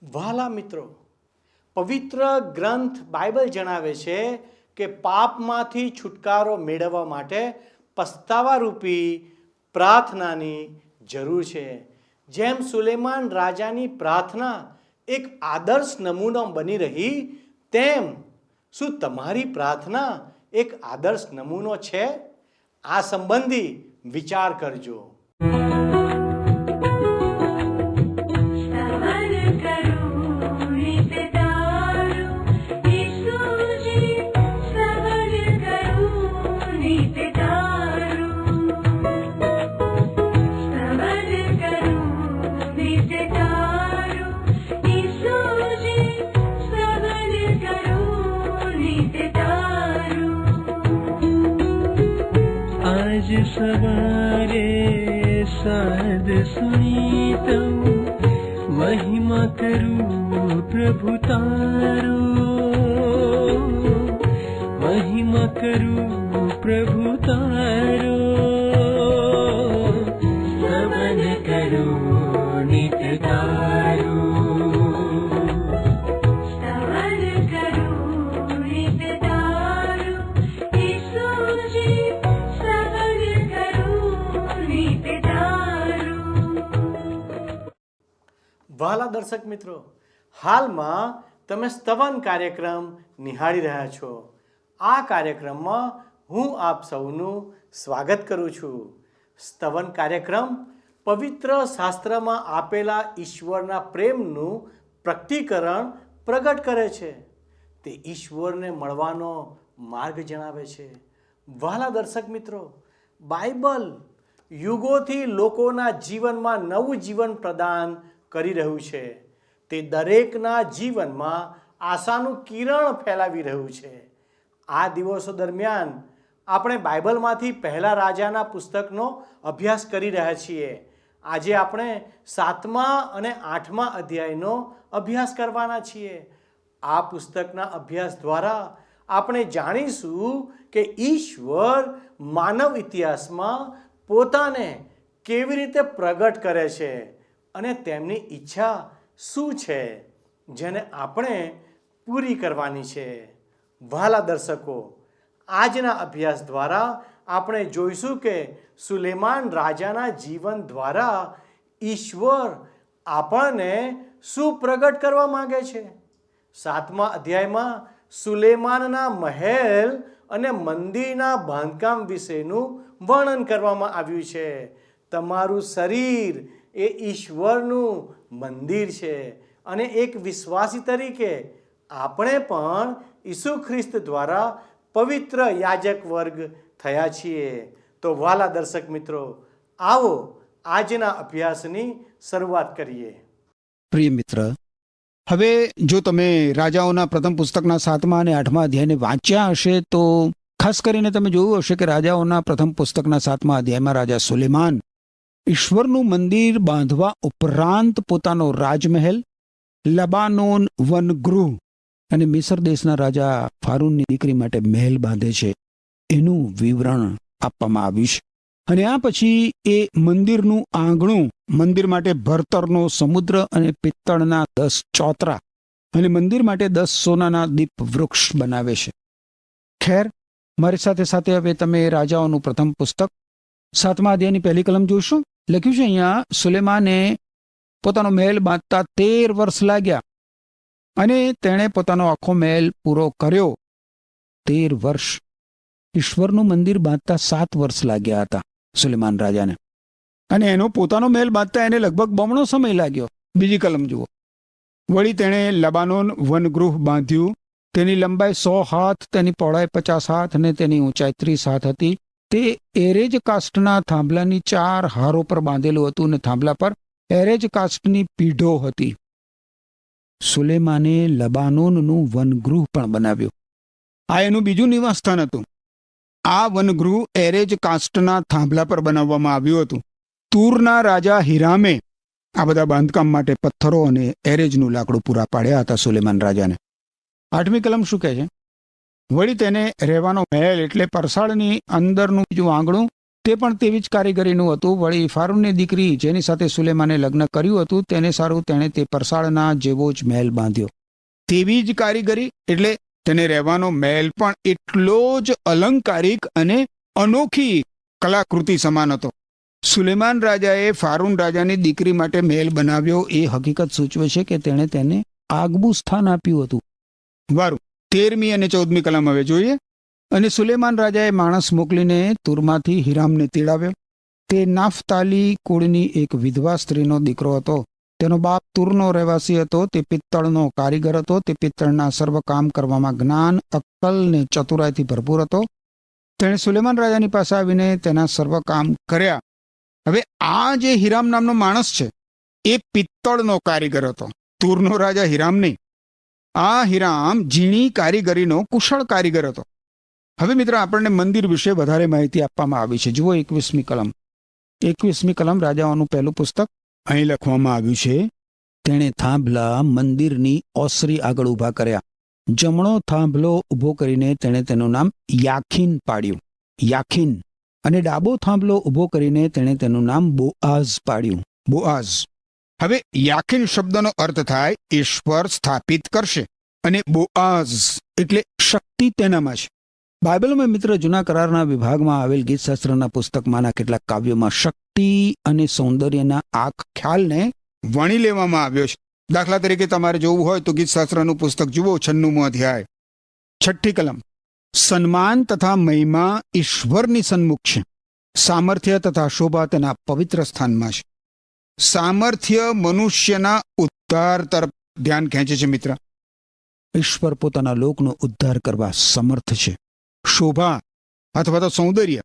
વહાલા મિત્રો, પવિત્ર ગ્રંથ બાઇબલ જણાવે છે કે પાપમાંથી છુટકારો મેળવવા માટે પસ્તાવારૂપી પ્રાર્થનાની જરૂર છે. જેમ સુલેમાન રાજાની પ્રાર્થના એક આદર્શ નમૂનો બની રહી, તેમ શું તમારી પ્રાર્થના એક આદર્શ નમૂનો છે? આ સંબંધી વિચાર કરજો. आज सवारे साध सुनी तऊ महिमा करूं प्रभु तारो, महिमा करूं प्रभु तारो, स्तवन करूं नित्य तारो. વહાલા દર્શક મિત્રો, હાલમાં તમે સ્તવન કાર્યક્રમ નિહાળી રહ્યા છો. આ કાર્યક્રમમાં હું આપ સૌનું સ્વાગત કરું છું. સ્તવન કાર્યક્રમ પવિત્ર શાસ્ત્રમાં આપેલા ઈશ્વરના પ્રેમનું પ્રગટીકરણ પ્રગટ કરે છે. તે ઈશ્વરને મળવાનો માર્ગ જણાવે છે. વહાલા દર્શક મિત્રો, બાઇબલ યુગોથી લોકોના જીવનમાં નવું જીવન પ્રદાન કરી રહ્યું છે. તે દરેકના જીવનમાં આશાનું કિરણ ફેલાવી રહ્યું છે. આ દિવસો દરમિયાન આપણે બાઇબલમાંથી પહેલા રાજાના પુસ્તકનો અભ્યાસ કરી રહ્યા છીએ. આજે આપણે 7મા અને 8મા અધ્યાયનો અભ્યાસ કરવાના છીએ. આ પુસ્તકના અભ્યાસ દ્વારા આપણે જાણીશું કે ઈશ્વર માનવ ઇતિહાસમાં પોતાને કેવી રીતે પ્રગટ કરે છે અને તેમની ઈચ્છા શું છે જેને આપણે પૂરી કરવાની છે. વહાલા દર્શકો, આજના અભ્યાસ દ્વારા આપણે જોઈશું કે સુલેમાન રાજાના જીવન દ્વારા ઈશ્વર આપણને શું પ્રગટ કરવા માંગે છે. 7મા અધ્યાયમાં સુલેમાનના મહેલ અને મંદિરના બાંધકામ વિશેનું વર્ણન કરવામાં આવ્યું છે. તમારું શરીર એ ઈશ્વરનું મંદિર છે અને એક વિશ્વાસી તરીકે આપણે પણ ઈસુ ખ્રિસ્ત દ્વારા પવિત્ર યાજક વર્ગ થયા છીએ. તો વહાલા દર્શક મિત્રો, આવો આજના અભ્યાસની શરૂઆત કરીએ. પ્રિય મિત્ર, હવે જો તમે રાજાઓના પ્રથમ પુસ્તકના 7મા અને 8મા અધ્યાયને વાંચ્યા હશે તો ખાસ કરીને તમે જોયું હશે કે રાજાઓના પ્રથમ પુસ્તકના 7મા અધ્યાયમાં રાજા સુલેમાન ઈશ્વરનું મંદિર બાંધવા ઉપરાંત પોતાનો રાજમહેલ, લબાનોન વનગૃહ અને મિસર દેશના રાજા ફારૂનની દીકરી માટે મહેલ બાંધે છે. એનું વિવરણ આપવામાં આવ્યું છે. અને આ પછી એ મંદિરનું આંગણું, મંદિર માટે ભરતરનો સમુદ્ર અને પિત્તળના 10 ચોતરા અને મંદિર માટે 10 સોનાના દીપ વૃક્ષ બનાવે છે. ખેર, મારી સાથે સાથે હવે તમે રાજાઓનું પ્રથમ પુસ્તક 7મા અધ્યાયની પહેલી કલમ જોઈશું. લખ્યું છે અહીંયા, સુલેમાને પોતાનો મહેલ બાંધતા 13 વર્ષ લાગ્યા અને તેણે પોતાનો આખો મહેલ પૂરો કર્યો. 13 વર્ષ. ઈશ્વરનું મંદિર બાંધતા 7 વર્ષ લાગ્યા હતા સુલેમાન રાજાને, અને એનો પોતાનો મહેલ બાંધતા એને લગભગ બમણો સમય લાગ્યો. બીજી કલમ જુઓ. વળી તેણે લબાનોન વનગૃહ બાંધ્યું. તેની લંબાઈ 100 હાથ, તેની પહોળાઈ 50 હાથ અને તેની ઊંચાઈ 30 હાથ હતી. તે એરેજ કાસ્ટના થાંભલાની 4 હારો પર બાંધેલું હતું અને થાંભલા પર એરેજ કાસ્ટની પીઢો હતી. સુલેમાને લબાનોનનું વનગૃહ પણ બનાવ્યું. આ એનું બીજું નિવાસ સ્થાન હતું. આ વનગૃહ એરેજ કાસ્ટના થાંભલા પર બનાવવામાં આવ્યું હતું. તૂરના રાજા હિરામે આ બધા બાંધકામ માટે પથ્થરો અને એરેજનું લાકડું પૂરા પાડ્યા હતા સુલેમાન રાજાને. 8મી કલમ શું કહે છે? વળી તેને રહેવાનો મહેલ એટલે પરસાળની અંદરનું બીજું આંગણું તે પણ તેવી જ કારીગરીનું હતું. વળી ફારૂનની દીકરી જેની સાથે સુલેમાને લગ્ન કર્યું હતું તેને સારું તેણે તે પરસાળના જેવો જ મહેલ બાંધ્યો. તેવી જ કારીગરી એટલે તેને રહેવાનો મહેલ પણ એટલો જ અલંકારિક અને અનોખી કલાકૃતિ સમાન હતો. સુલેમાન રાજાએ ફારૂન રાજાની દીકરી માટે મહેલ બનાવ્યો એ હકીકત સૂચવે છે કે તેણે તેને આગવું સ્થાન આપ્યું હતું. વારું 13મી અને 14મી કલમ હવે જોઈએ. અને સુલેમાન રાજાએ માણસ મોકલીને તુરમાંથી હિરામને તેડાવ્યો. તે નાફતાલી કુળની એક વિધવા સ્ત્રીનો દીકરો હતો. તેનો બાપ તુરનો રહેવાસી હતો. તે પિત્તળનો કારીગર હતો. તે પિત્તળના સર્વ કામ કરવામાં જ્ઞાન, અક્કલ ને ચતુરાઈથી ભરપૂર હતો. તેણે સુલેમાન રાજાની પાસે આવીને તેના સર્વ કામ કર્યા. હવે આ જે હિરામ નામનો માણસ છે એ પિત્તળનો કારીગર હતો. તુરનો રાજા હિરામ નહીં. આ હિરામ ઝીણી કારીગરીનો કુશળ કારીગર હતો. હવે મિત્ર, આપણને મંદિર વિશે વધારે માહિતી આપવામાં આવી છે. જુઓ 21મી કલમ. 21મી કલમ રાજાઓનું પહેલું પુસ્તક. અહીં લખવામાં આવ્યું છે, તેણે થાંભલા મંદિરની ઓસરી આગળ ઊભા કર્યા. જમણો થાંભલો ઊભો કરીને તેણે તેનું નામ યાખીન પાડ્યું. યાખીન. અને ડાબો થાંભલો ઊભો કરીને તેણે તેનું નામ બોઆઝ પાડ્યું. બોઆઝ. હવે યાખીન શબ્દનો અર્થ થાય ઈશ્વર સ્થાપિત કરશે, અને બોઆઝ એટલે શક્તિ તેનામાં છે. બાઇબલમાં મિત્ર જૂના કરારના વિભાગમાં આવેલ ગીતશાસ્ત્રના પુસ્તકમાંના કેટલાક કાવ્યોમાં શક્તિ અને સૌંદર્યના આ ખ્યાલને વણી લેવામાં આવ્યો છે. દાખલા તરીકે તમારે જોવું હોય તો ગીતશાસ્ત્રનું પુસ્તક જુઓ 96મો અધ્યાય 6ઠ્ઠી કલમ. સન્માન તથા મહિમા ઈશ્વરની સન્મુખ છે. સામર્થ્ય તથા શોભા તેના પવિત્ર સ્થાનમાં છે. સામર્થ્ય મનુષ્યના ઉદ્ધાર તરફ ધ્યાન ખેંચે છે મિત્ર. ઈશ્વર પોતાના લોકનો ઉદ્ધાર કરવા સમર્થ છે. શોભા અથવા તો સૌંદર્ય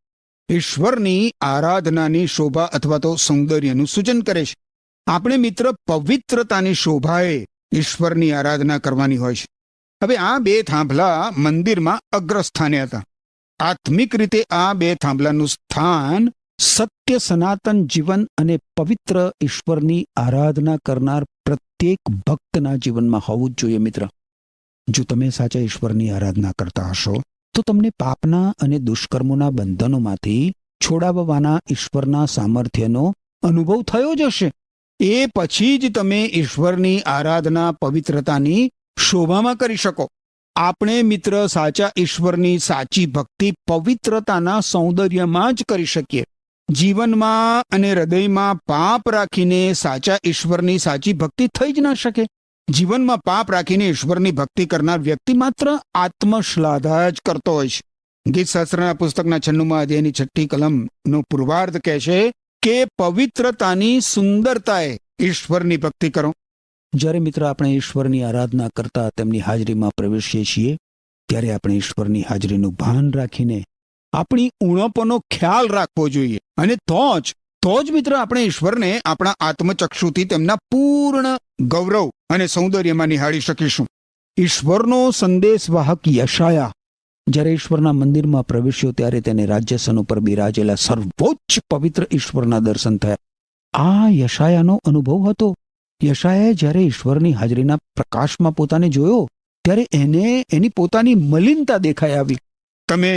ઈશ્વરની આરાધનાની શોભા અથવા તો સૌંદર્યનું સૂચન કરે છે. આપણે મિત્ર પવિત્રતાની શોભાએ ઈશ્વરની આરાધના કરવાની હોય છે. હવે આ બે થાંભલા મંદિરમાં અગ્રસ્થાને હતા. આત્મિક રીતે આ બે થાંભલાનું સ્થાન સત્ય, સનાતન જીવન અને પવિત્ર ઈશ્વરની આરાધના કરનાર પ્રત્યેક ભક્તના જીવનમાં હોવું જ જોઈએ મિત્ર. જો તમે સાચા ઈશ્વરની આરાધના કરતા હશો તો તમને પાપના અને દુષ્કર્મોના બંધનોમાંથી છોડાવવાના ઈશ્વરના સામર્થ્યનો અનુભવ થયો જ હશે. એ પછી જ તમે ઈશ્વરની આરાધના પવિત્રતાની શોભામાં કરી શકો. આપણે મિત્ર સાચા ઈશ્વરની સાચી ભક્તિ પવિત્રતાના સૌંદર્યમાં જ કરી શકીએ. જીવનમાં અને હૃદયમાં પાપ રાખીને સાચા ઈશ્વરની સાચી ભક્તિ થઈ જ ના શકે. જીવનમાં પાપ રાખીને ઈશ્વરની ભક્તિ કરનાર વ્યક્તિ માત્ર આત્મશ્લાઘા જ કરતો હોય છે. ગીતશાસ્ત્રના પુસ્તકના 96મા અધ્યાયની 6ઠ્ઠી કલમનો પૂર્વાર્ધ કહે છે કે પવિત્રતાની સુંદરતાએ ઈશ્વરની ભક્તિ કરો. જ્યારે મિત્ર આપણે ઈશ્વરની આરાધના કરતા તેમની હાજરીમાં પ્રવેશીએ છીએ ત્યારે આપણે ઈશ્વરની હાજરીનું ભાન રાખીને આપણી ઉણપોનો ખ્યાલ રાખવો જોઈએ. અને તો જ મિત્ર આપણે ઈશ્વરને આપણા આત્મચક્ષુથી તેમના પૂર્ણ ગૌરવ અને સૌંદર્યમાં નિહાળી શકીશું. ઈશ્વરનો સંદેશવાહક યશાયા જ્યારે ઈશ્વરના મંદિરમાં પ્રવેશ્યો ત્યારે તેને રાજ્યસન ઉપર બિરાજેલા સર્વોચ્ચ પવિત્ર ઈશ્વરના દર્શન થયા. આ યશાયાનો અનુભવ હતો. યશાયાએ જ્યારે ઈશ્વરની હાજરીના પ્રકાશમાં પોતાને જોયો ત્યારે એને એની પોતાની મલિનતા દેખાઈ આવી. તમે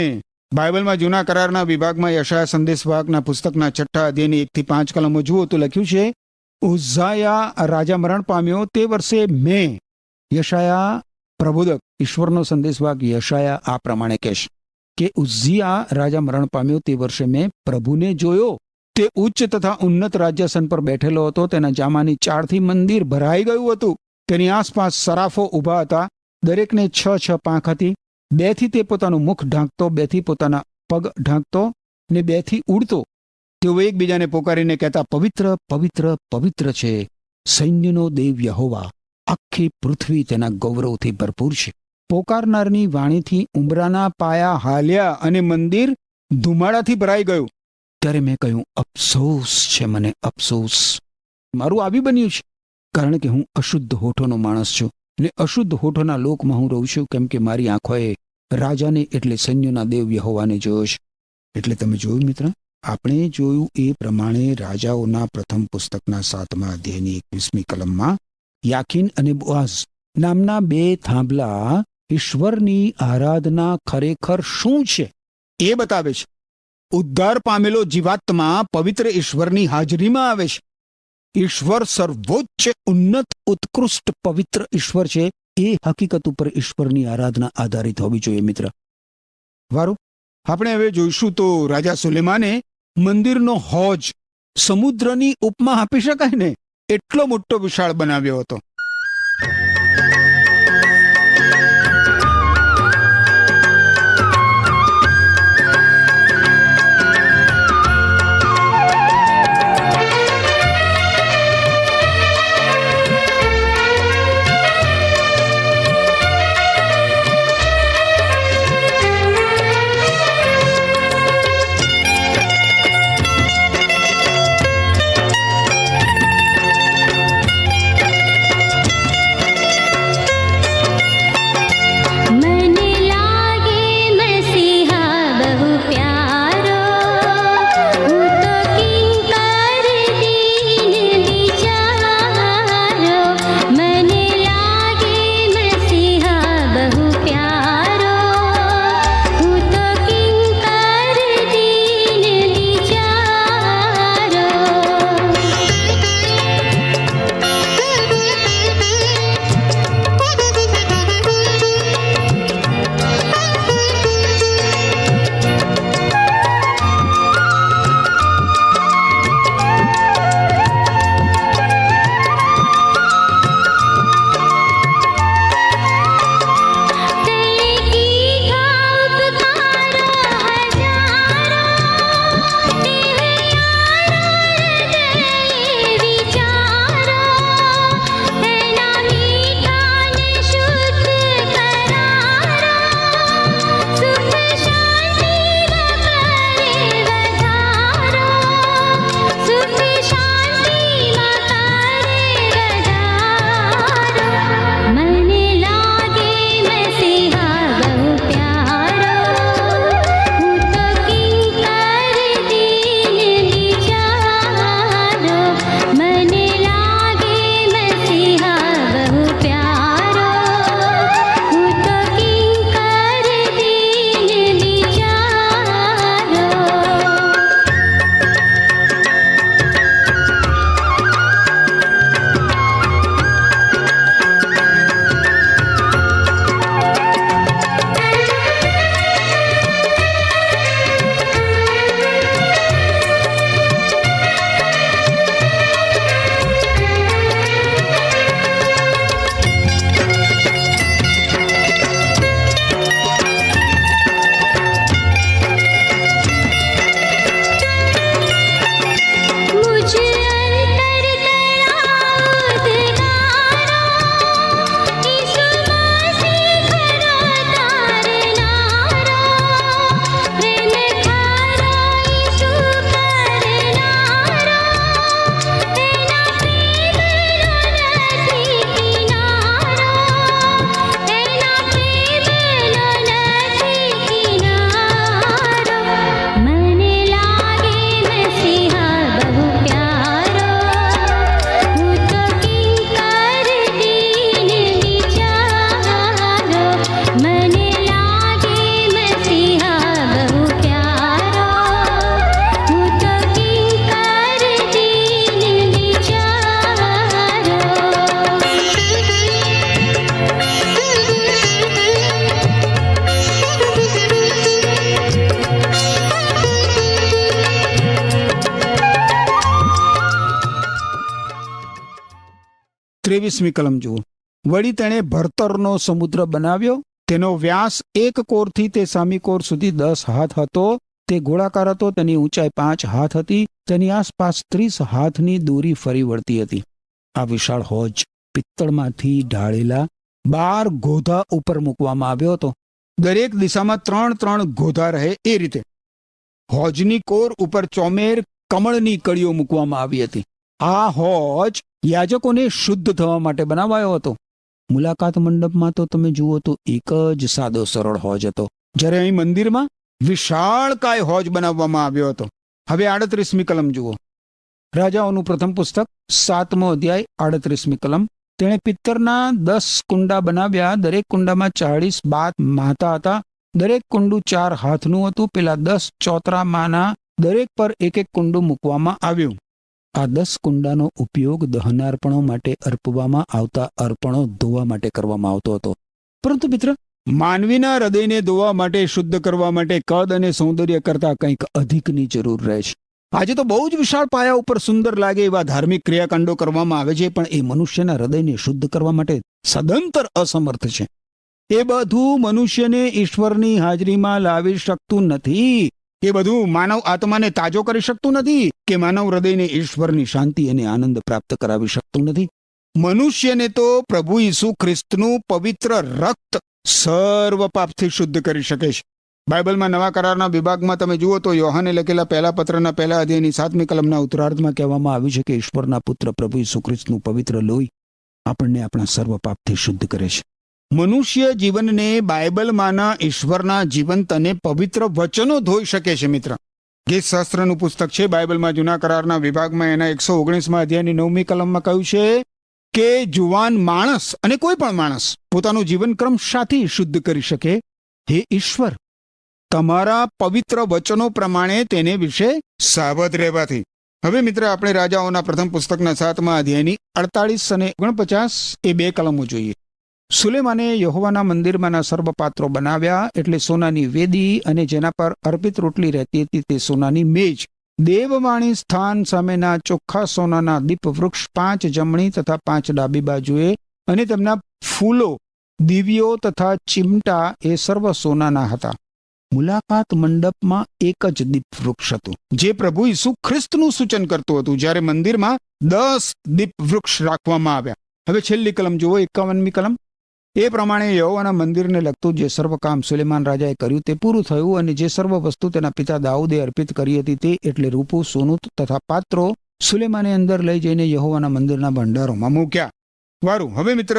બાઇબલમાં જૂના કરારના વિભાગમાં યશાયા સંદેશવાહકના પુસ્તકના 6ઠ્ઠા અધ્યાયની 1 થી 5 કલમો જુઓ તો લખ્યું છે, ઉઝાયા રાજા મરણ પામ્યો તે વર્ષે મેં. યશાયા પ્રબોધક ઈશ્વરનો સંદેશવાહક યશાયા આ પ્રમાણે કહેશે કે ઉઝિયા રાજા મરણ પામ્યો તે વર્ષે મેં પ્રભુને જોયો. તે ઉચ્ચ તથા ઉન્નત રાજ્યાસન પર બેઠેલો હતો. તેના જામાની 4થી મંદિર ભરાઈ ગયું હતું. તેની આસપાસ સરાફો ઊભા હતા. દરેકને 6 પાંખ હતી. 2થી તે પોતાનું મુખ ઢાંકતો, 2થી પોતાના પગ ઢાંકતો ને 2થી ઉડતો. તેઓ એકબીજાને પોકારીને કહેતા, પવિત્ર પવિત્ર પવિત્ર છે સૈન્યનો દેવ યહોવા. આખી પૃથ્વી તેના ગૌરવથી ભરપૂર છે. પોકારનારની વાણીથી ઉંબરાના પાયા હાલ્યા અને મંદિર ધુમાડાથી ભરાઈ ગયું. ત્યારે મેં કહ્યું, અફસોસ છે મને, અફસોસ. મારું આવી બન્યું છે કારણ કે હું અશુદ્ધ હોઠોનો માણસ છું ને અશુદ્ધ હોઠોના લોકમાં હું રહું છું, કેમ કે મારી આંખોએ રાજાને એટલે સૈન્યોના દેવ યહોવાને જોયો છે. એટલે તમે જોયું મિત્ર, આપણે જોયું એ પ્રમાણે રાજાઓના પ્રથમ પુસ્તકના 7મા અધ્યાયની 21મી કલમમાં યાકીન અને બોઆઝ નામના બે થાંભલા ઈશ્વરની આરાધના ખરેખર શું છે એ બતાવે છે. ઉદ્ધાર પામેલો જીવાત્મા પવિત્ર ઈશ્વરની હાજરીમાં આવે છે. ઈશ્વર સર્વોચ્ચ ઉન્નત ઉત્કૃષ્ટ પવિત્ર ઈશ્વર છે. એ હકીકત ઉપર ઈશ્વરની આરાધના આધારિત હોવી જોઈએ મિત્ર. વારું, આપણે હવે જોઈશું તો રાજા સુલેમાને મંદિરનો હોજ સમુદ્રની ઉપમા આપી શકાય ને એટલો મોટો વિશાળ બનાવ્યો હતો. ત્રેવીસમી કલમ જુઓ. વળી તેણે ભરતરનો સમુદ્ર બનાવ્યો. તેનો વ્યાસ એક કોરથી તે સામી કોર સુધી 10 હાથ હતો. તે ગોળાકાર હતો. તેની ઊંચાઈ 5 હાથ હતી. તેની આસપાસ 30 હાથની દોરી ફરી વળતી હતી. આ વિશાળ હોજ પિત્તળમાંથી ઢાળેલા 12 ગોધા ઉપર મૂકવામાં આવ્યો હતો. દરેક દિશામાં 3 ગોધા રહે એ રીતે. હોજની કોર ઉપર ચોમેર કમળની કળીઓ મૂકવામાં આવી હતી. આ હોજ યાજકોને શુદ્ધ થવા માટે બનાવાયો હતો. મુલાકાત મંડપમાં તો તમે જુઓ તો એક જ સાદો સરળ હોજ હતો, જ્યારે અહીં મંદિરમાં વિશાળકાય હોજ બનાવવામાં આવ્યો હતો. હવે 38મી કલમ જુઓ. રાજાઓનું પ્રથમ પુસ્તક 7મો અધ્યાય 38મી કલમ. તેણે પિત્તરના 10 કુંડા બનાવ્યા. દરેક કુંડામાં 40 બાથ માતા હતા. દરેક કુંડું 4 હાથનું હતું. પેલા 10 ચોતરામાંના દરેક પર એક એક કુંડું મૂકવામાં આવ્યું. આ 10 કુંડાનો ઉપયોગ દહનાર્પણો માટે અર્પવામાં આવતા અર્પણો ધોવા માટે કરવામાં આવતો હતો. પરંતુ મિત્ર, માનવીના હૃદયને ધોવા માટે, શુદ્ધ કરવા માટે કદ અને સૌંદર્ય કરતા કંઈક અધિકની જરૂર રહે છે. આજે તો બહુ જ વિશાળ પાયા ઉપર સુંદર લાગે એવા ધાર્મિક ક્રિયાકાંડો કરવામાં આવે છે, પણ એ મનુષ્યના હૃદયને શુદ્ધ કરવા માટે સદંતર અસમર્થ છે. એ બધું મનુષ્યને ઈશ્વરની હાજરીમાં લાવી શકતું નથી. એ બધું માનવ આત્માને તાજો કરી શકતું નથી કે માનવ હૃદયને ઈશ્વરની શાંતિ અને આનંદ પ્રાપ્ત કરાવી શકતું નથી. મનુષ્યને તો પ્રભુ ઈસુ ખ્રિસ્તનું પવિત્ર રક્ત સર્વ પાપથી શુદ્ધ કરી શકે છે. બાઇબલમાં નવા કરારના વિભાગમાં તમે જુઓ તો યોહાને લખેલા પહેલા પત્રના પહેલા અધ્યાયની 7મી કલમના ઉત્તરાર્ધમાં કહેવામાં આવ્યું છે કે ઈશ્વરના પુત્ર પ્રભુ ઈસુ ખ્રિસ્તનું પવિત્ર લોહી આપણને આપણા સર્વ પાપથી શુદ્ધ કરે છે. મનુષ્ય જીવનને બાઇબલમાંના ઈશ્વરના જીવંત અને પવિત્ર વચનો ધોઈ શકે છે. મિત્ર, ગીત શાસ્ત્રનું પુસ્તક છે, બાઇબલમાં જૂના કરારના વિભાગમાં એના 119મા અધ્યાયની 9મી કલમમાં કહ્યું છે કે જુવાન માણસ અને કોઈ પણ માણસ પોતાનું જીવનક્રમ શાથી શુદ્ધ કરી શકે? હે ઈશ્વર, તમારા પવિત્ર વચનો પ્રમાણે તેને વિશે સાવધ રહેવાથી. હવે મિત્ર, આપણે રાજાઓના પ્રથમ પુસ્તકના 7મા અધ્યાયની 48 અને 49 એ 2 કલમો જોઈએ. સુલેમાને યહોવાના મંદિરમાંના સર્વ પાત્રો બનાવ્યા, એટલે સોનાની વેદી અને જેના પર અર્પિત રોટલી રહેતી હતી તે સોનાની મેજ, દેવવાણી સ્થાન સામેના ચોખ્ખા સોનાના દીપ વૃક્ષ 5 જમણી તથા 5 ડાબી બાજુએ, અને તેમના ફૂલો, દિવ્યો તથા ચિમટા એ સર્વ સોનાના હતા. મુલાકાત મંડપમાં એક જ દીપ વૃક્ષ હતું, જે પ્રભુ ઈસુ ખ્રિસ્તનું સૂચન કરતું હતું, જ્યારે મંદિરમાં 10 દીપ વૃક્ષ રાખવામાં આવ્યા. હવે છેલ્લી કલમ જુઓ, 51મી કલમ. એ પ્રમાણે યહોવાના મંદિરને લગતું જે સર્વ કામ સુલેમાન રાજાએ કર્યું તે પૂરું થયું, અને જે સર્વ વસ્તુ તેના પિતા દાઉદે અર્પિત કરી હતી તે એટલે રૂપું, સોનું તથા પાત્રો સુલેમાને અંદર લઈ જઈને યહોવાના મંદિરના ભંડારોમાં મૂક્યા. વારું, હવે મિત્ર,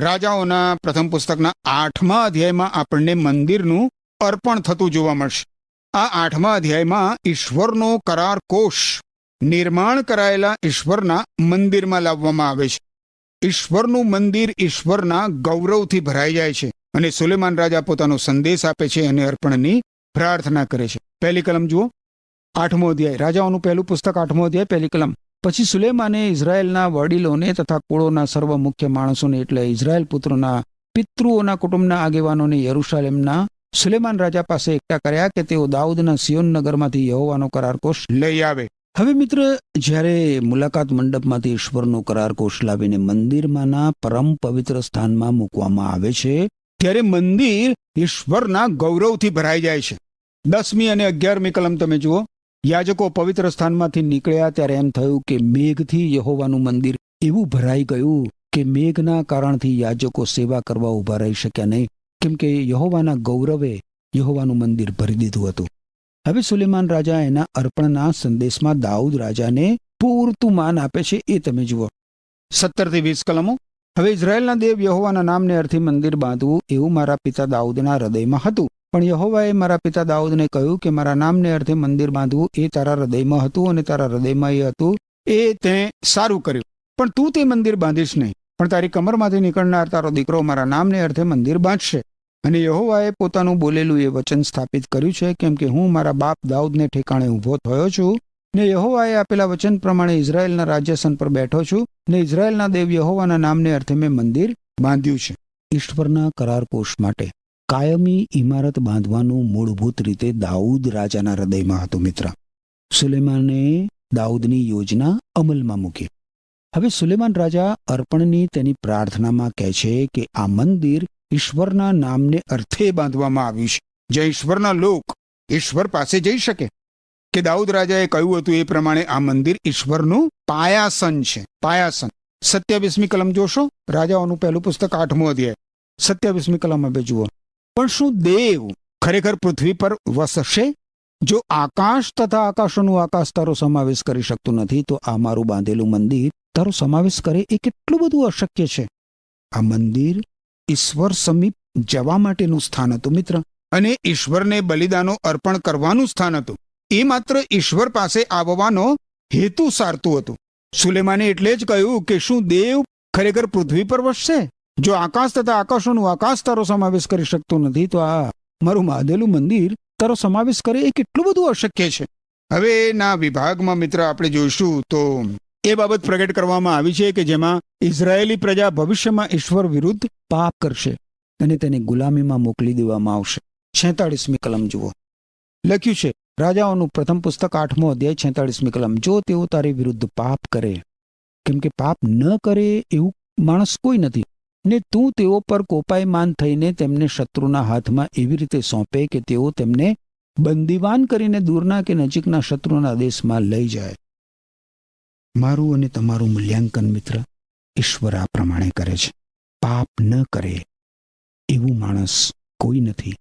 રાજાઓના પ્રથમ પુસ્તકના 8મા અધ્યાયમાં આપણને મંદિરનું અર્પણ થતું જોવા મળશે. આ 8મા અધ્યાયમાં ઈશ્વરનો કરાર કોષ નિર્માણ કરાયેલા ઈશ્વરના મંદિરમાં લાવવામાં આવે છે. ઈશ્વરનું મંદિર ઈશ્વરના ગૌરવથી ભરાઈ જાય છે, અને સુલેમાન રાજા પોતાનો સંદેશ આપે છે અને અર્પણની પ્રાર્થના કરે છે. પહેલી કલમ જુઓ, 8મો અધ્યાય, રાજાઓનું પહેલું પુસ્તક 8મો અધ્યાય, પહેલી કલમ. પછી સુલેમાને ઇઝરાયેલના વડીલોને તથા કુળોના સર્વ મુખ્ય માણસોને, એટલે ઇઝરાયેલ પુત્રોના પિતૃઓના કુટુંબના આગેવાનોને યરૂશાલેમના સુલેમાન રાજા પાસે એકઠા કર્યા કે તેઓ દાઉદના સિયોન નગરમાંથી યહોવાનો કરાર કોષ લઈ આવે. હવે મિત્ર, જ્યારે મુલાકાત મંડપમાંથી ઈશ્વરનો કરાર કોષ લાવીને મંદિરમાંના પરમ પવિત્ર સ્થાનમાં મૂકવામાં આવે છે, ત્યારે મંદિર ઈશ્વરના ગૌરવથી ભરાઈ જાય છે. 10મી અને 11મી કલમ તમે જુઓ. યાજકો પવિત્ર સ્થાનમાંથી નીકળ્યા ત્યારે એમ થયું કે મેઘથી યહોવાનું મંદિર એવું ભરાઈ ગયું કે મેઘના કારણથી યાજકો સેવા કરવા ઊભા રહી શક્યા નહીં, કેમ કે યહોવાના ગૌરવે યહોવાનું મંદિર ભરી દીધું હતું. હવે સુલેમાન રાજા એના અર્પણના સંદેશમાં દાઉદ રાજાને પૂરતું માન આપે છે, એ તમે જુઓ. 17-20 કલમો. હવે ઇઝરાયેલના દેવ યહોવાના નામને અર્થે મંદિર બાંધવું એવું મારા પિતા દાઉદના હૃદયમાં હતું, પણ યહોવાએ મારા પિતા દાઉદને કહ્યું કે મારા નામને અર્થે મંદિર બાંધવું એ તારા હૃદયમાં હતું, અને તારા હૃદયમાં એ હતું એ તે સારું કર્યું, પણ તું તે મંદિર બાંધીશ નહીં, પણ તારી કમરમાંથી નીકળનાર તારો દીકરો મારા નામને અર્થે મંદિર બાંધશે. અને યહોવાએ પોતાનું બોલેલું એ વચન સ્થાપિત કર્યું છે, કેમ કે હું મારા બાપ દાઉદને ઠેકાણે ઊભો થયો છું, ને યહોવાએ આપેલા વચન પ્રમાણે ઇઝરાયેલના રાજ્યાસન પર બેઠો છું, ને ઇઝરાયેલના દેવ યહોવાના નામને અર્થે મેં મંદિર બાંધ્યું છે. ઈશ્વરના કરાર કોષ માટે કાયમી ઇમારત બાંધવાનું મૂળભૂત રીતે દાઉદ રાજાના હૃદયમાં હતું. મિત્ર, સુલેમાને દાઉદની યોજના અમલમાં મૂકી. હવે સુલેમાન રાજા અર્પણની તેની પ્રાર્થનામાં કહે છે કે આ મંદિર ઈશ્વરના નામને અર્થે બાંધવામાં આવ્યું છે, જે ઈશ્વરના લોક ઈશ્વર પાસે જઈ શકે. કે દાઉદ રાજાએ કહ્યું હતું એ પ્રમાણે આ મંદિર ઈશ્વરનું પાયાસન છે. પાયાસન. 27મી કલમ જોશો, રાજાઓનું પહેલું પુસ્તક 8મો અધ્યાય, 27મી કલમ હવે જુઓ. પણ શું દેવ ખરેખર પૃથ્વી પર વસશે? જો આકાશ તથા આકાશોનું આકાશ તારો સમાવેશ કરી શકતું નથી, તો આ મારું બાંધેલું મંદિર તારો સમાવેશ કરે એ કેટલું બધું અશક્ય છે. આ મંદિર ઈશ્વર સમીપ જવા માટેનું સ્થાન હતું મિત્ર, અને ઈશ્વરને બલિદાનો અર્પણ કરવાનું સ્થાન હતું. એ માત્ર ઈશ્વર પાસે આવવાનો હેતુ સારતું હતું. સુલેમાને એટલે જ કહ્યું કે શું દેવ ખરેખર પૃથ્વી પર વસશે? જો આકાશ તથા આકાશોનું આકાશ તારો સમાવેશ કરી શકતું નથી, તો આ મારું બાંધેલું મંદિર તારો સમાવેશ કરે એ કેટલું બધું અશક્ય છે. હવે ના વિભાગમાં મિત્ર આપણે જોઈશું તો એ બાબત પ્રગટ કરવામાં આવી છે કે જેમાં ઇઝરાયેલી પ્રજા ભવિષ્યમાં ઈશ્વર વિરુદ્ધ પાપ કરશે અને તેને ગુલામીમાં મોકલી દેવામાં આવશે. 46મી કલમ જુઓ. લખ્યું છે રાજાઓનું પ્રથમ પુસ્તક 8મો અધ્યાય 46મી કલમ. જો તેઓ તારી વિરુદ્ધ પાપ કરે, કેમ કે પાપ ન કરે એવું માણસ કોઈ નથી, ને તું તેઓ પર કોપાયમાન થઈને તેમને શત્રુના હાથમાં એવી રીતે સોંપે કે તેઓ તેમને બંદીવાન કરીને દૂરના કે નજીકના શત્રુના દેશમાં લઈ જાય. મારું અને તમારું મૂલ્યાંકન મિત્ર ઈશ્વર આ પ્રમાણે કરે છે. પાપ ન કરે એવું માણસ કોઈ નથી.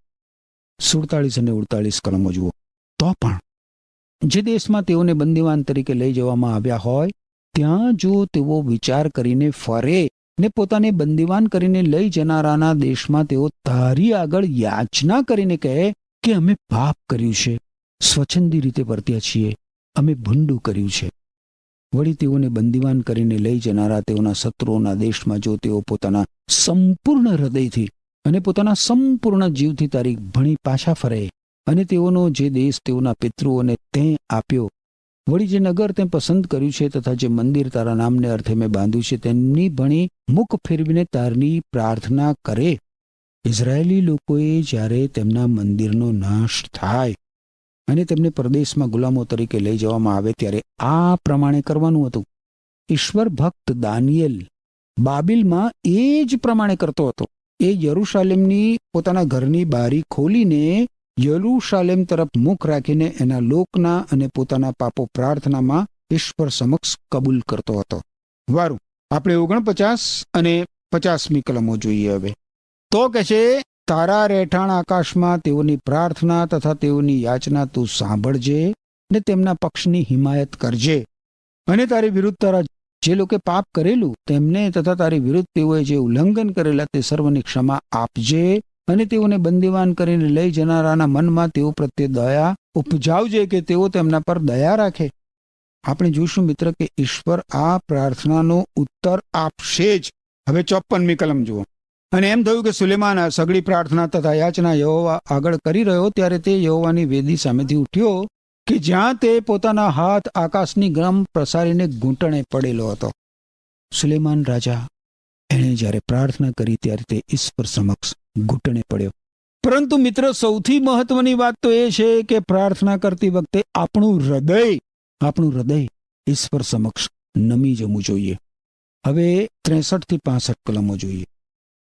47 અને 48 કલમો જુઓ. તો પણ જે દેશમાં તેઓને બંદીવાન તરીકે લઈ જવામાં આવ્યા હોય ત્યાં જો તેઓ વિચાર કરીને ફરે ને પોતાને બંદીવાન કરીને લઈ જનારાના દેશમાં તેઓ તારી આગળ યાચના કરીને કહે કે અમે પાપ કર્યું છે, સ્વચ્છંદી રીતે વર્ત્યા છીએ, અમે ભૂંડું કર્યું છે. વળી તેઓને બંદીવાન કરીને લઈ જનારા તેઓના શત્રુઓના દેશમાં જો તેઓ પોતાના સંપૂર્ણ હૃદયથી અને પોતાના સંપૂર્ણ જીવથી તારી ભણી પાછા ફરે અને તેઓનો જે દેશ તેઓના પિતૃઓને તે આપ્યો, વળી જે નગર તે પસંદ કર્યું છે તથા જે મંદિર તારા નામને અર્થે મેં બાંધ્યું છે તેમની ભણી મુખ ફેરવીને તારની પ્રાર્થના કરે. ઇઝરાયેલી લોકોએ જ્યારે તેમના મંદિરનો નાશ થાય અને તેમને પરદેશમાં ગુલામો તરીકે લઈ જવામાં આવે ત્યારે આ પ્રમાણે કરવાનું હતું. ઈશ્વર ભક્ત દાનિયેલ બાબિલમાં એ જ પ્રમાણે કરતો હતો. એ યરૂશાલેમની પોતાના ઘરની બારી ખોલીને યરૂશાલેમ તરફ મુખ રાખીને એના લોકના અને પોતાના પાપો પ્રાર્થનામાં ઈશ્વર સમક્ષ કબૂલ કરતો હતો. વારું, આપણે 49 અને 50મી કલમો જોઈએ હવે. તો કહે છે તારા રહેઠાણ આકાશમાં તેઓની પ્રાર્થના તથા તેઓની યાચના તું સાંભળજે ને તેમના પક્ષની હિમાયત કરજે, અને તારી વિરુદ્ધ તારા જે લોકે પાપ કરેલું તેમને તથા તારી વિરુદ્ધ તેઓએ જે ઉલ્લંઘન કરેલા તે સર્વની ક્ષમા આપજે, અને તેઓને બંદીવાન કરીને લઈ જનારાના મનમાં તેઓ પ્રત્યે દયા ઉપજાવજે કે તેઓ તેમના પર દયા રાખે. આપણે જોઈશું મિત્ર કે ઈશ્વર આ પ્રાર્થનાનો ઉત્તર આપશે જ. હવે 54મી કલમ જુઓ. અને એમ થયું કે સુલેમાન આ સઘળી પ્રાર્થના તથા યાચના યહોવા આગળ કરી રહ્યો ત્યારે તે યહોવાની વેદી સામેથી ઉઠ્યો કે જ્યાં તે પોતાના હાથ આકાશની ગ્રમ પ્રસારીને ઘૂંટણે પડેલો હતો. સુલેમાન રાજા એણે જ્યારે પ્રાર્થના કરી ત્યારે તે ઈશ્વર સમક્ષ ઘૂંટણે પડ્યો. પરંતુ મિત્ર સૌથી મહત્વની વાત તો એ છે કે પ્રાર્થના કરતી વખતે આપણું હૃદય ઈશ્વર સમક્ષ નમી જવું જોઈએ. હવે 63 થી 65 કલમો જોઈએ.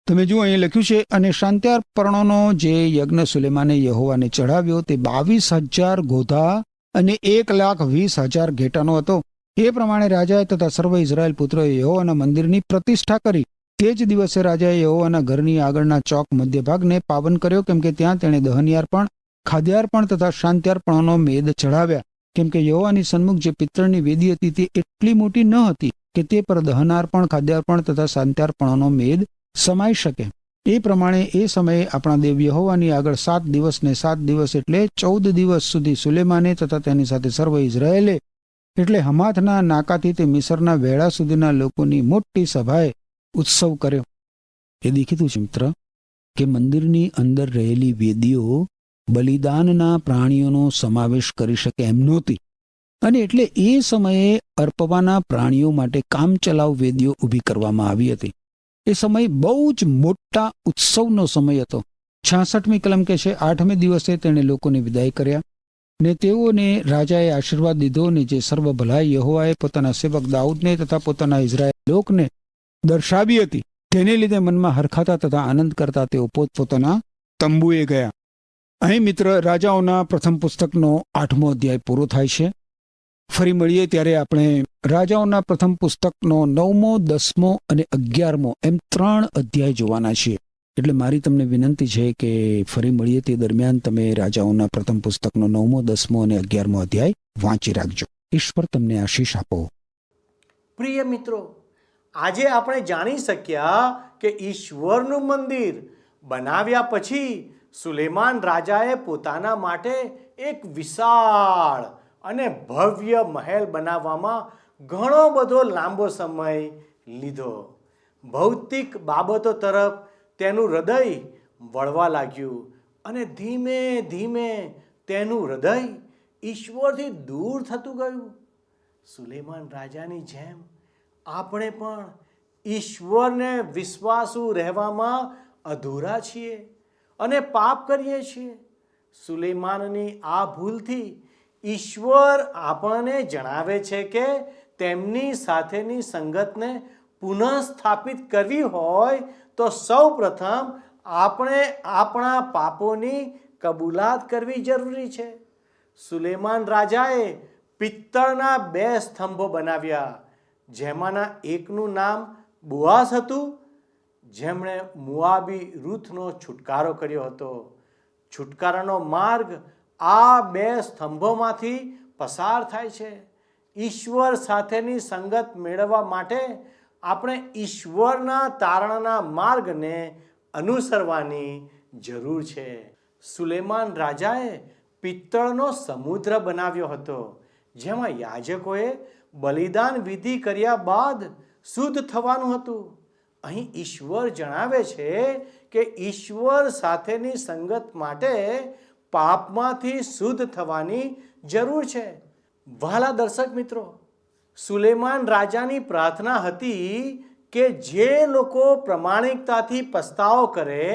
તમે જુઓ અહીં લખ્યું છે અને શાંત્યાર્પણોનો જે યજ્ઞ સુલેમાને યહોવાને ચઢાવ્યો તે 22,000 ગોધા અને 1,20,000 ઘેટાનો હતો. એ પ્રમાણે રાજાએ તથા સર્વ ઇઝરાયેલ પુત્રોએ યહોવાના મંદિરની પ્રતિષ્ઠા કરી. તે જ દિવસે રાજાએ યહોવાના ઘરની આગળના ચોક મધ્યભાગને પાવન કર્યો, કેમ કે ત્યાં તેણે દહનયાર્પણ, ખાદ્યાર્પણ તથા શાંત્યાર્પણોનો મેદ ચઢાવ્યા. કેમ કે યહોવાની સન્મુખ જે પિત્તળની વેદી હતી તે એટલી મોટી ન હતી કે તે પર દહનાર્પણ, ખાદ્યાર્પણ તથા શાંત્યાર્પણોનો મેદ સમાઈ શકે. એ પ્રમાણે એ સમયે આપણા દેવ યહોવાની આગળ 7 દિવસ ને 7 દિવસ એટલે 14 દિવસ સુધી સુલેમાને તથા તેની સાથે સર્વ ઇઝરાયેલે એટલે હમાથના નાકાથી તે મિસરના વેળા સુધીના લોકોની મોટી સભાએ ઉત્સવ કર્યો. એ દેખીતું છે મિત્ર કે મંદિરની અંદર રહેલી વેદીઓ બલિદાનના પ્રાણીઓનો સમાવેશ કરી શકે એમ નહોતી, અને એટલે એ સમયે અર્પવાના પ્રાણીઓ માટે કામચલાઉ વેદીઓ ઊભી કરવામાં આવી હતી. એ સમય બહુ જ મોટા ઉત્સવનો સમય હતો. 66મી કલમ કે છે 8મે દિવસે તેણે લોકોને વિદાય કર્યા ને તેઓને રાજાએ આશીર્વાદ દીધો, ને જે સર્વ ભલાઈ યહોવાએ પોતાના સેવક દાઉદને તથા પોતાના ઇઝરાયેલ લોકને દર્શાવી હતી તેને લીધે મનમાં હરખાતા તથા આનંદ કરતા તેઓ પોતપોતાના તંબુએ ગયા. અહીં મિત્ર રાજાઓના પ્રથમ પુસ્તકનો 8મો અધ્યાય પૂરો થાય છે. ફરી મળીએ ત્યારે આપણે રાજાઓના પ્રથમ પુસ્તકનો 9મો, 10મો અને 11મો એમ 3 અધ્યાય જોવાના છીએ. એટલે મારી તમને વિનંતી છે કે ફરી મળીએ તે દરમિયાન તમે રાજાઓના પ્રથમ પુસ્તકનો 9મો, 10મો અને 11મો અધ્યાય વાંચી રાખજો. ઈશ્વર તમને આશીષ આપો. પ્રિય મિત્રો, આજે આપણે જાણી શક્યા કે ઈશ્વરનું મંદિર બનાવ્યા પછી સુલેમાન રાજાએ પોતાના માટે એક વિશાળ અને ભવ્ય મહેલ બનાવવામાં ઘણો બધો લાંબો સમય લીધો. ભૌતિક બાબતો તરફ તેનું હૃદય વળવા લાગ્યું, અને ધીમે ધીમે તેનું હૃદય ઈશ્વરથી દૂર થતું ગયું. સુલેમાન રાજાની જેમ આપણે પણ ઈશ્વરને વિશ્વાસુ રહેવામાં અધૂરા છીએ અને પાપ કરીએ છીએ. સુલેમાનની આ ભૂલથી ઈશ્વર આપણને જણાવે છે કે તેમની સાથેની સંગતને પુનઃસ્થાપિત કરવી હોય તો સૌ પ્રથમ આપણે આપણા પાપોની કબૂલાત કરવી જરૂરી છે. સુલેમાન રાજાએ પિત્તળના 2 સ્તંભો બનાવ્યા, જેમાંના એકનું નામ બોઆઝ હતું, જેમણે મોઆબી રૂથનો છુટકારો કર્યો હતો. છુટકારાનો માર્ગ આ 2 સ્તંભોમાંથી પસાર થાય છે. ઈશ્વર સાથેની સંગત મેળવવા માટે આપણે ઈશ્વરના તારણના માર્ગને અનુસરવાની જરૂર છે. સુલેમાન રાજાએ પિત્તળનો સમુદ્ર બનાવ્યો હતો, જેમાં યાજકોએ બલિદાન વિધિ કર્યા બાદ શુદ્ધ થવાનું હતું. અહીં ઈશ્વર જણાવે છે કે ઈશ્વર સાથેની સંગત માટે પાપમાંથી શુદ્ધ થવાની જરૂર છે. વહાલા દર્શક મિત્રો, સુલેમાન રાજાની પ્રાર્થના હતી કે જે લોકો પ્રમાણિકતાથી પસ્તાવો કરે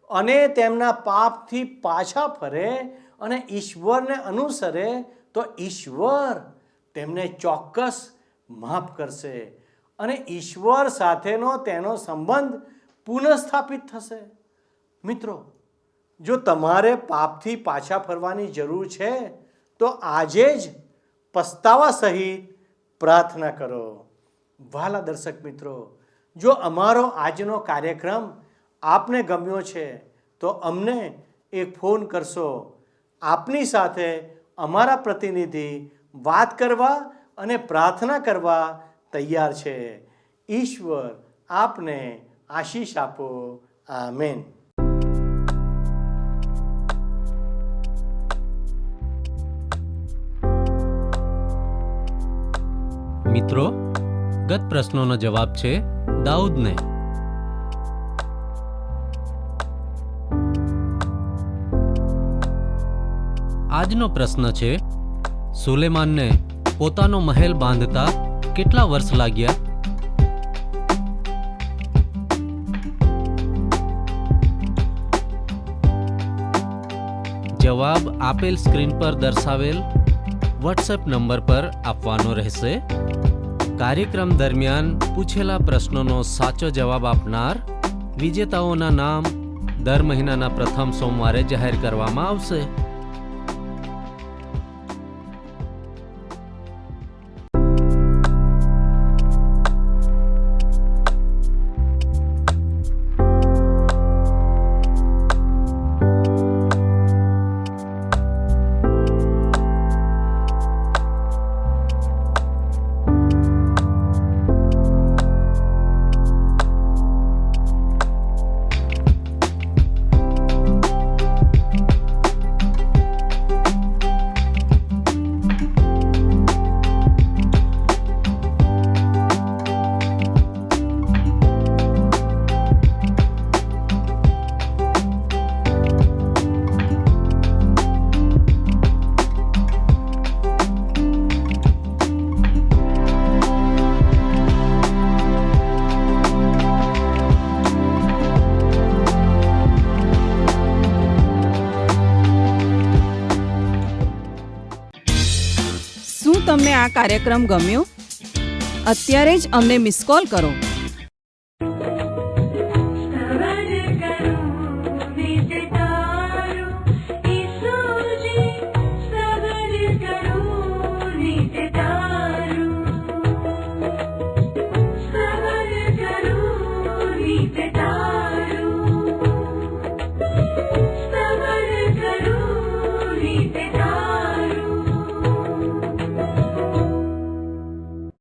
અને તેમના પાપથી પાછા ફરે અને ઈશ્વરને અનુસરે તો ઈશ્વર તેમને ચોક્કસ માફ કરશે અને ઈશ્વર સાથેનો તેનો સંબંધ પુનઃસ્થાપિત થશે. મિત્રો, જો તમારે પાપથી પાછા ફરવાની જરૂર છે તો આજે જ પસ્તાવા સહિત પ્રાર્થના કરો. વહાલા દર્શક મિત્રો, જો અમારો આજનો કાર્યક્રમ આપને ગમ્યો છે તો અમને એક ફોન કરશો. આપની સાથે અમારા પ્રતિનિધિ વાત કરવા અને પ્રાર્થના કરવા તૈયાર છે. ઈશ્વર આપને આશીષ આપો. આમેન. મિત્રો, ગત પ્રશ્નોનો જવાબ છે દાઉદને. આજનો પ્રશ્ન છે, સુલેમાનને પોતાનો મહેલ બાંધતા કેટલા વર્ષ લાગ્યા? જવાબ આપેલ સ્ક્રીન પર દર્શાવેલ વોટ્સએપ નંબર પર આપવાનો રહેશે. કાર્યક્રમ દરમિયાન પૂછેલા પ્રશ્નોનો સાચો જવાબ આપનાર વિજેતાઓના નામ દર મહિનાના પ્રથમ સોમવારે જાહેર કરવામાં આવશે. શું તમને આ કાર્યક્રમ ગમ્યો? અત્યારે જ અમને મિસ કોલ કરો.